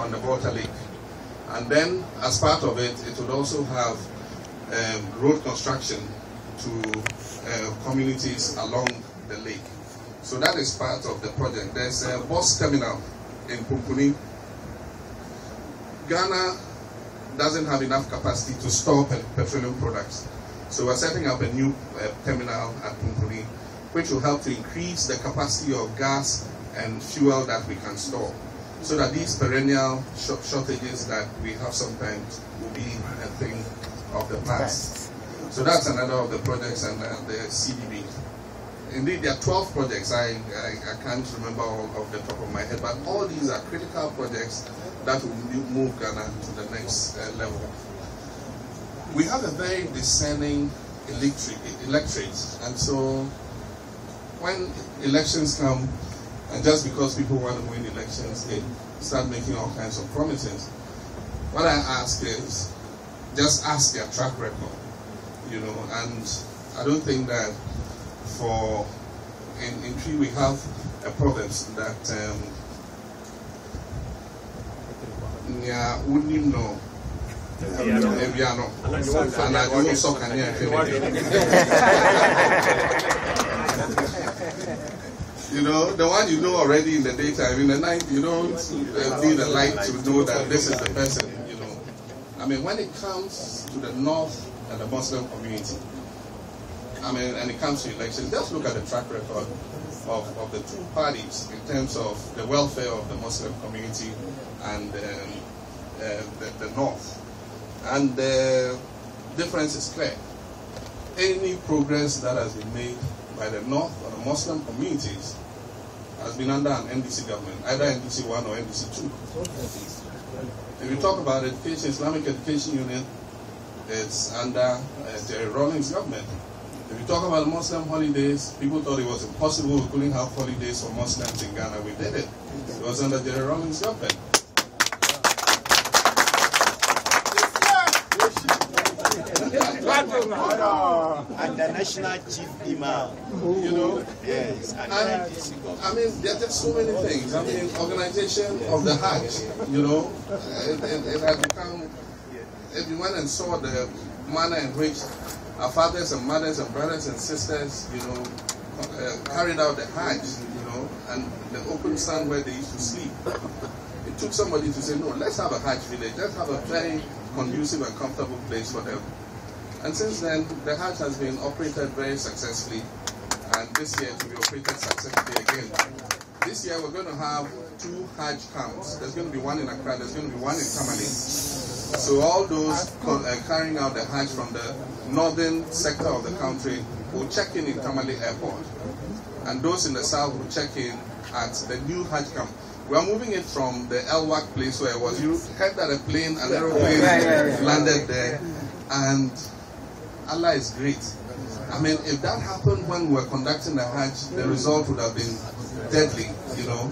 underwater lake. And then, as part of it, it would also have road construction to communities along the lake. So that is part of the project. There's a bus terminal in Pumpuni. Ghana doesn't have enough capacity to store petroleum products. So we're setting up a new terminal at Pumpuni, which will help to increase the capacity of gas and fuel that we can store, so that these perennial shortages that we have sometimes will be a thing of the past. So that's another of the projects and the CDB. Indeed, there are 12 projects. I can't remember all off the top of my head, but all these are critical projects that will move Ghana to the next level. We have a very discerning electorate, and so when elections come, and just because people want to win elections, they start making all kinds of promises. What I ask is, just ask their track record, you know, and I don't think that in Tree we have a proverb that wouldn't know. You know, the one you know already in the daytime, in the night you don't need a light to know that this is the person, you know. I mean, when it comes to the North and the Muslim community, I mean, and it comes to elections, just look at the track record of the two parties in terms of the welfare of the Muslim community and the North. And the difference is clear. Any progress that has been made by the North or the Muslim communities has been under an NDC government, either NDC 1 or NDC 2. If you talk about education, Islamic Education Unit, it's under Jerry Rawlings' government. If you talk about Muslim holidays, people thought it was impossible, we couldn't have holidays for Muslims in Ghana. We did it. It was under Jerry Rawlings' government. And the national chief imam, you know, yes, and I mean, there are just so many things. I mean, organization of the Hajj, you know, it has become. If you went and saw the manner in which our fathers and mothers and brothers and sisters, you know, carried out the Hajj, you know, and the open sun where they used to sleep, it took somebody to say, no, let's have a Hajj village. Let's have a very conducive and comfortable place for them. And since then, the Hajj has been operated very successfully, and this year it will be operated successfully again. This year we're going to have 2 Hajj camps. There's going to be one in Accra, there's going to be one in Tamale. So all those carrying out the Hajj from the northern sector of the country will check in Tamale Airport. And those in the south will check in at the new Hajj camp. We are moving it from the Elwak place where it was. You heard that an aeroplane landed there, and Allah is great. I mean, if that happened when we were conducting the Hajj, the result would have been deadly, you know.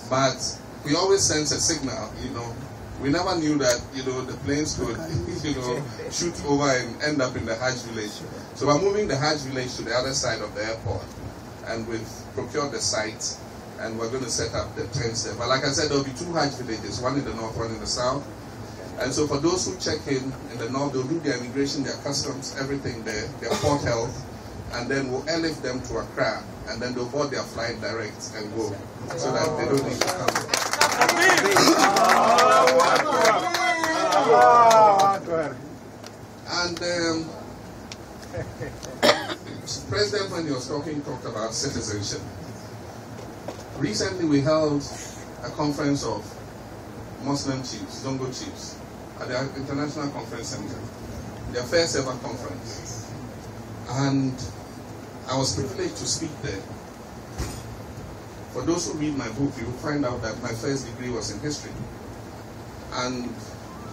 But we always sense a signal, you know. We never knew that, you know, the planes could, you know, shoot over and end up in the Hajj village. So we're moving the Hajj village to the other side of the airport, and we've procured the site, and we're going to set up the tents there. But like I said, there'll be 2 Hajj villages, one in the north, one in the south. And so for those who check in the north, they'll do their immigration, their customs, everything there, their port health, and then we'll airlift them to Accra, and then they'll board their flight direct and go, so that they don't need to come. And President, when he was talking, talked about citizenship. Recently we held a conference of Muslim chiefs, Zongo chiefs, at the International Conference Center, their first ever conference. And I was privileged to speak there. For those who read my book, you will find out that my first degree was in history. And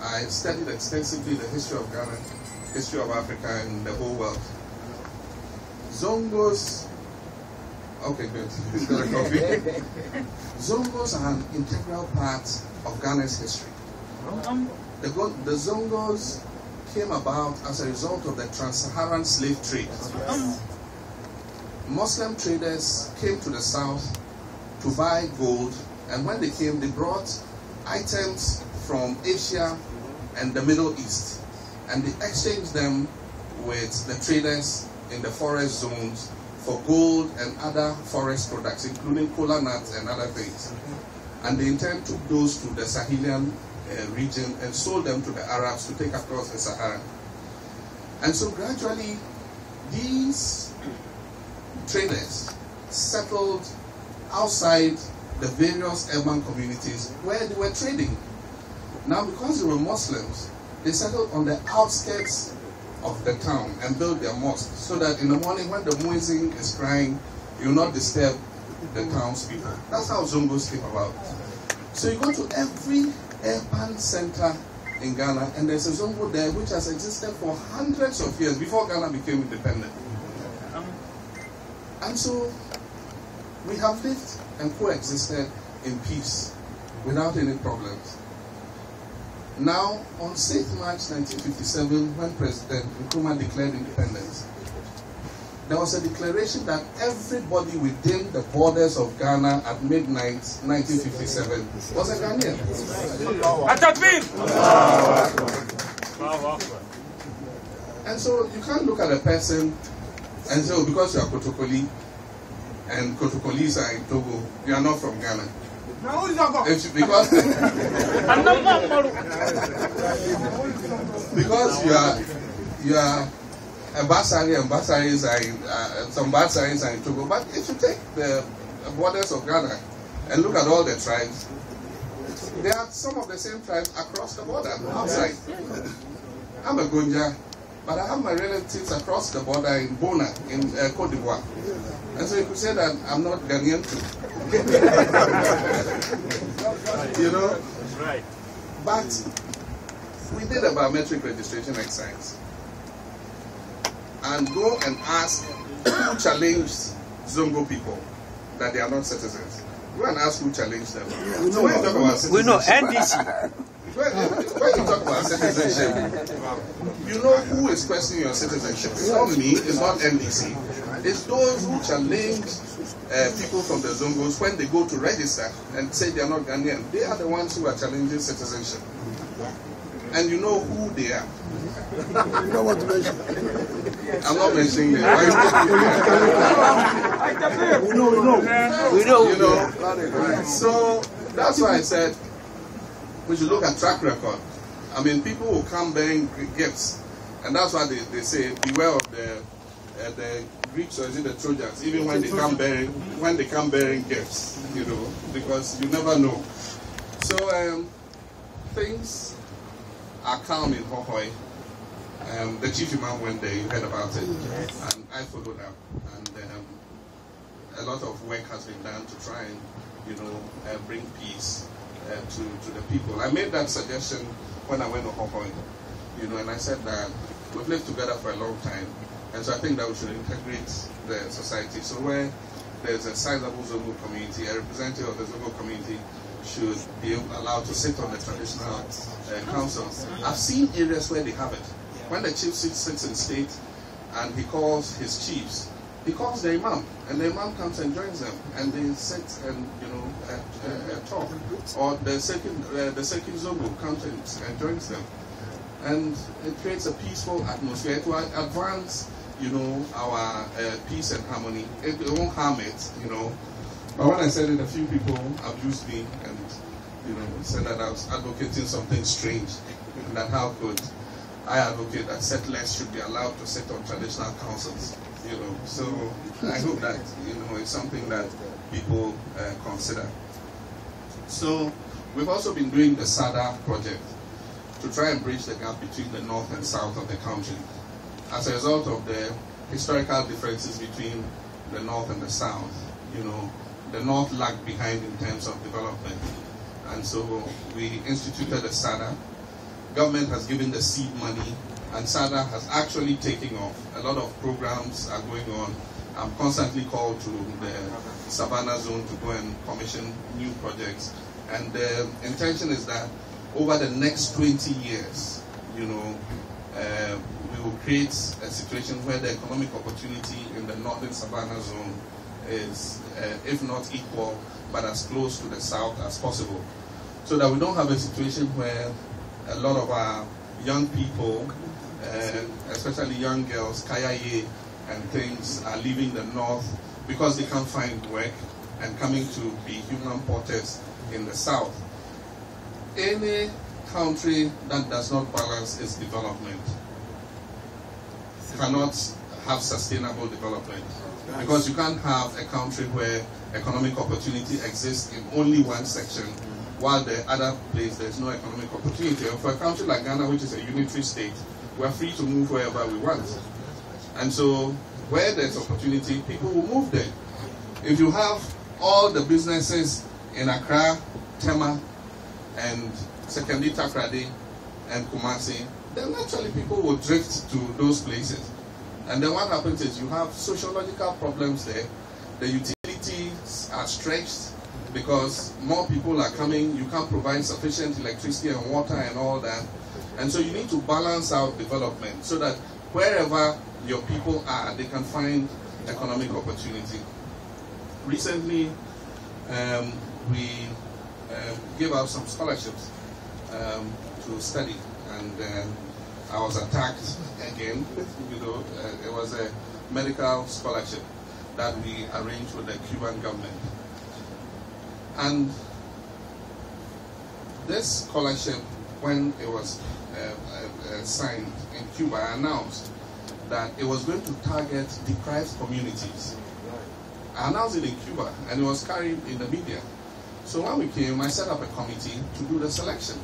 I studied extensively the history of Ghana, history of Africa, and the whole world. Zongos, okay, good. Zongos are an integral part of Ghana's history. The Zongos came about as a result of the trans-Saharan slave trade. Muslim traders came to the south to buy gold, and when they came, they brought items from Asia and the Middle East, and they exchanged them with the traders in the forest zones for gold and other forest products, including cola nuts and other things. And they in turn took those to the Sahelian region and sold them to the Arabs to take across the Sahara. And so gradually, these traders settled outside the various urban communities where they were trading. Now, because they were Muslims, they settled on the outskirts of the town and built their mosque, so that in the morning when the muezzin is crying, you will not disturb the townspeople. That's how Zongos came about. So you go to every urban center in Ghana, and there's a Zongo there which has existed for hundreds of years before Ghana became independent. And so we have lived and coexisted in peace without any problems. Now, on 6th March 1957, when President Nkrumah declared independence, there was a declaration that everybody within the borders of Ghana at midnight 1957 was a Ghanaian. And so you can't look at a person and say, oh, because you are Kotokoli and Kotokolis are in Togo, you are not from Ghana. Because you are a Basari, and Basaris are in, some Basaris are in Togo. But if you take the borders of Ghana and look at all the tribes, there are some of the same tribes across the border outside. I'm a Gonja, but I have my relatives across the border in Bona, in Côte d'Ivoire. And so you could say that I'm not Ghanaian too. You know? Right. But we did a biometric registration exercise. And go and ask who challenged Zongo people that they are not citizens. Go and ask who challenged them. So when you talk about citizenship, we know NDC. When you talk about citizenship, you know who is questioning your citizenship. It's not me, it's not NDC. It's those who challenge people from the Zongos when they go to register and say they are not Ghanaian. They are the ones who are challenging citizenship. And you know who they are. You don't want to mention. I'm not mentioning them. We know. You know. So that's why I said we should look at track record. I mean, people will come bearing gifts, and that's why they say beware of the Greeks, or is it the Trojans? Even when they come bearing gifts, you know, because you never know. So things are calm in Hohoi. The chief imam went there, you heard about it, and I followed up. And a lot of work has been done to try and, you know, bring peace to the people. I made that suggestion when I went to Hohoi, you know, and I said that we've lived together for a long time, and so I think that we should integrate the society. So where there's a sizable Zongo community, a representative of the Zongo community should be allowed to sit on the traditional council. I've seen areas where they have it. When the chief sits in state and he calls his chiefs, he calls the imam, and the imam comes and joins them, and they sit and, you know, talk. Or the second Zongo comes and joins them, and it creates a peaceful atmosphere to advance, you know, our peace and harmony. It won't harm it, you know. But when I said it, a few people abused me and, you know, said that I was advocating something strange, and that how could I advocate that settlers should be allowed to sit on traditional councils, you know. So I hope that, you know, it's something that people consider. So we've also been doing the SADA project to try and bridge the gap between the north and south of the country. As a result of the historical differences between the north and the south, you know, the north lagged behind in terms of development. And so we instituted a SADA. Government has given the seed money, and SADA has actually taken off. A lot of programs are going on. I'm constantly called to the Savannah zone to go and commission new projects. And the intention is that over the next 20 years, you know, we will create a situation where the economic opportunity in the northern Savannah zone is, if not equal, but as close to the south as possible. so that we don't have a situation where a lot of our young people, especially young girls, kayaye and things, are leaving the north because they can't find work and coming to be human porters in the south. Any country that does not balance its development cannot have sustainable development, because you can't have a country where economic opportunity exists in only one section, while the other place there's no economic opportunity. And for a country like Ghana, which is a unitary state, we're free to move wherever we want. And so where there's opportunity, people will move there. If you have all the businesses in Accra, Tema, and Sekondi Takrady, and Kumasi, then naturally people will drift to those places. And then what happens is you have sociological problems there. The utilities are stretched because more people are coming. You can't provide sufficient electricity and water and all that. And so you need to balance out development so that wherever your people are, they can find economic opportunity. Recently, we gave out some scholarships to study, and I was attacked again. It was a medical scholarship that we arranged with the Cuban government. And this scholarship, when it was signed in Cuba, announced that it was going to target deprived communities. I announced it in Cuba, and it was carried in the media. So when we came, I set up a committee to do the selection.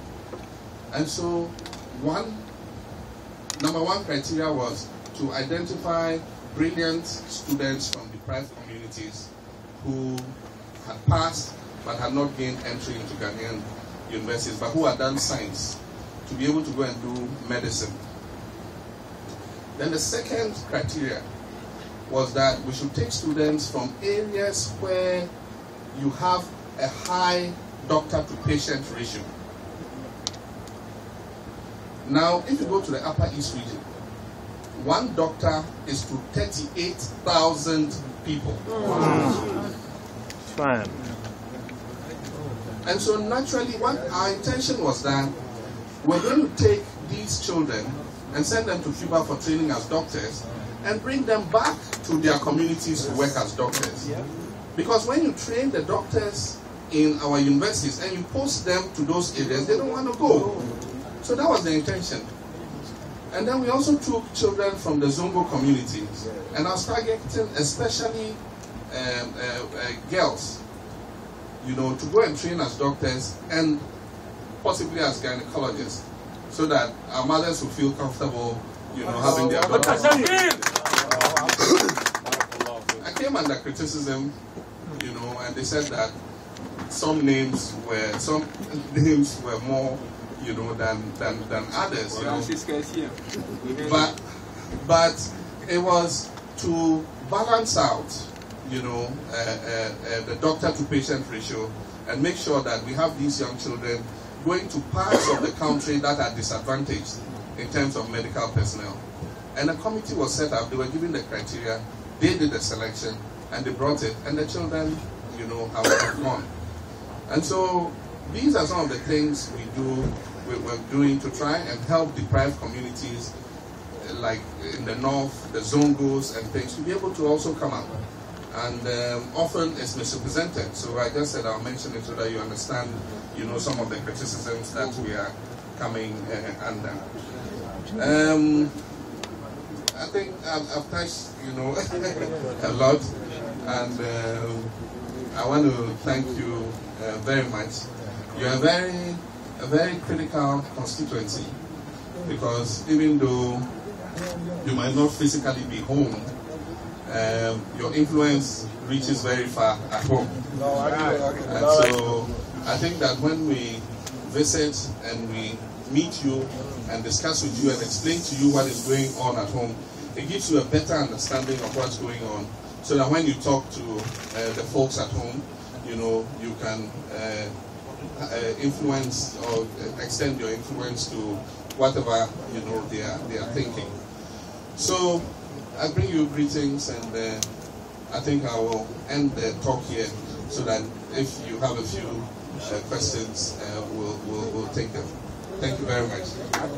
And so number one criteria was to identify brilliant students from deprived communities who had passed but had not gained entry into Ghanaian universities, but who had done science, to be able to go and do medicine. Then the second criteria was that we should take students from areas where you have a high doctor-to-patient ratio. Now, if you go to the Upper East region, one doctor is to 38,000 people. Fine. And so naturally, what our intention was that we're going to take these children and send them to Cuba for training as doctors and bring them back to their communities to work as doctors. Because when you train the doctors in our universities and you post them to those areas, they don't want to go. So that was the intention. And then we also took children from the Zongo community, and I was targeting especially girls, to go and train as doctors and possibly as gynecologists, so that our mothers will feel comfortable, having their daughters. I came under criticism, and they said that some names were more, than others. But it was to balance out, the doctor-to-patient ratio, and make sure that we have these young children going to parts of the country that are disadvantaged in terms of medical personnel. And a committee was set up. They were given the criteria. They did the selection, and they brought it. And the children, have gone. And so these are some of the things we're doing to try and help deprived communities, like in the north, the Zongos and things, to be able to also come out. And often it's misrepresented. So I just said I'll mention it so that you understand, some of the criticisms that we are coming under. I think I've touched, a lot, and I want to thank you very much. You are a very critical constituency, because even though you might not physically be home, your influence reaches very far at home. And so I think that when we visit and we meet you and discuss with you and explain to you what is going on at home, it gives you a better understanding of what's going on, so that when you talk to the folks at home, you can influence or extend your influence to whatever they are thinking. So I bring you greetings, and I think I will end the talk here, so that if you have a few questions, we'll take them. Thank you very much.